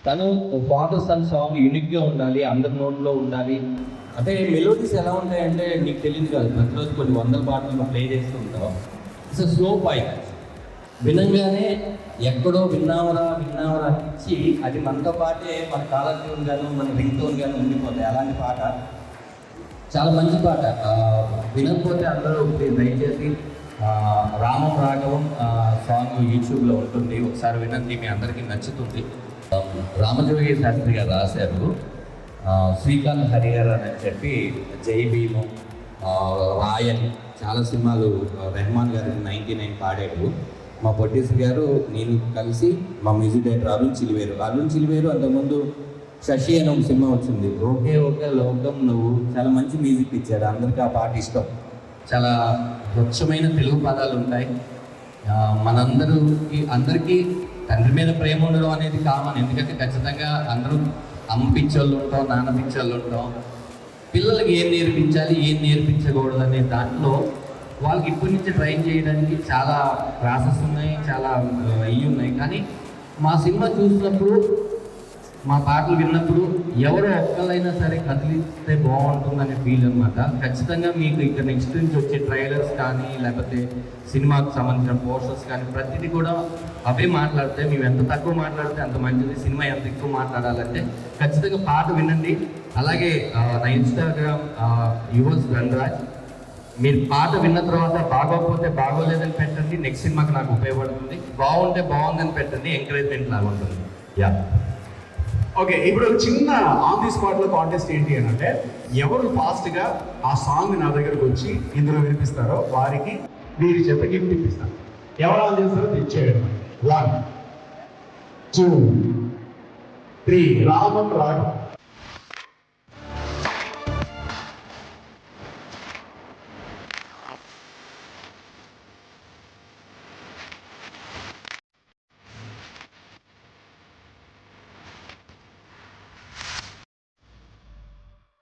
తను father son song యూనిక్గా ఉండాలి, అందరి నోట్లో ఉండాలి. అంటే మెలోడీస్ ఎలా ఉంటాయంటే నీకు తెలియదు కాదు, ప్రతిరోజు కొన్ని వందల పాటలు ప్లే చేస్తూ ఉంటాం. ఇట్స్ స్లో పాయింట్, వినంగానే ఎక్కడో విన్నావరా ఇచ్చి అది మనతో పాటే మన కాలర్ ట్యూన్ గాను మన రింగ్ టోన్ గాను ఉండిపోతాయి. అలాంటి పాట చాలా మంచి పాట. వినకపోతే అందరూ దయచేసి రామం రాఘవం సాంగ్ యూట్యూబ్లో ఉంటుంది, ఒకసారి వినండి, మీ అందరికీ నచ్చుతుంది. రామజోగి శాస్త్రి గారు రాశారు. శ్రీకాంత్ హరిహరన్ అని చెప్పి జై భీము, రాయన్ చాలా సినిమాలు రెహమాన్ గారు 99 పాడాడు. మా ప్రొడ్యూసర్ గారు నేను కలిసి మా మ్యూజిక్ డైరెక్టర్ అరుణ్ చిలివేరు అంతకుముందు శశి అని ఒక సినిమా వచ్చింది, ఓకే ఓకే లోకం నువ్వు, చాలా మంచి మ్యూజిక్ ఇచ్చాడు, అందరికీ ఆ పాట ఇష్టం. చాలా స్వచ్ఛమైన తెలుగు పదాలు ఉంటాయి. అందరికీ తండ్రి మీద ప్రేమ ఉండడం అనేది కామన్, ఎందుకంటే ఖచ్చితంగా అందరూ అమ్మ పిచ్చోళ్ళు ఉంటాం, నాన్న పిచ్చోళ్ళు ఉంటాం. పిల్లలకి ఏం నేర్పించాలి ఏం నేర్పించకూడదు అనే దాంట్లో వాళ్ళకి ఇప్పటి నుంచి ట్రైన్ చేయడానికి చాలా క్లాసెస్ ఉన్నాయి, చాలా ఉన్నాయి. కానీ మా సినిమా చూసినప్పుడు, మా పాటలు విన్నప్పుడు ఎవరో ఒక్కరైనా సరే కదిలిస్తే బాగుంటుందనే ఫీల్ అనమాట. ఖచ్చితంగా మీకు ఇక నెక్స్ట్ నుంచి వచ్చే ట్రైలర్స్ కానీ లేకపోతే సినిమాకు సంబంధించిన పోస్టర్స్ కానీ ప్రతిదీ కూడా అవే మాట్లాడితే, మేము ఎంత తక్కువ మాట్లాడితే అంత మంచిది. సినిమా ఎంత ఎక్కువ మాట్లాడాలంటే ఖచ్చితంగా పాట వినండి. అలాగే నా ఇన్స్టాగ్రామ్ యువర్స్ ధనరాజ్, మీరు పాట విన్న తర్వాత బాగోకపోతే బాగోలేదని పెట్టండి, నెక్స్ట్ సినిమాకి నాకు ఉపయోగపడుతుంది. బాగుంటే బాగుందని పెట్టండి, ఎంకరేజ్మెంట్ లాగా ఉంటుంది. యా ఓకే, ఇప్పుడు చిన్న ఆన్ ది స్పాట్లో కాంటెస్ట్ ఏంటి అని అంటే, ఎవరు ఫాస్ట్గా ఆ సాంగ్ నా దగ్గరకు వచ్చి ఇందులో వినిపిస్తారో వారికి మీరు చెప్పి గిఫ్ట్ ఇప్పిస్తాను. ఎవరు ఆన్ చేస్తారో తెచ్చేయడం. 1 2 3 రామం రాగం.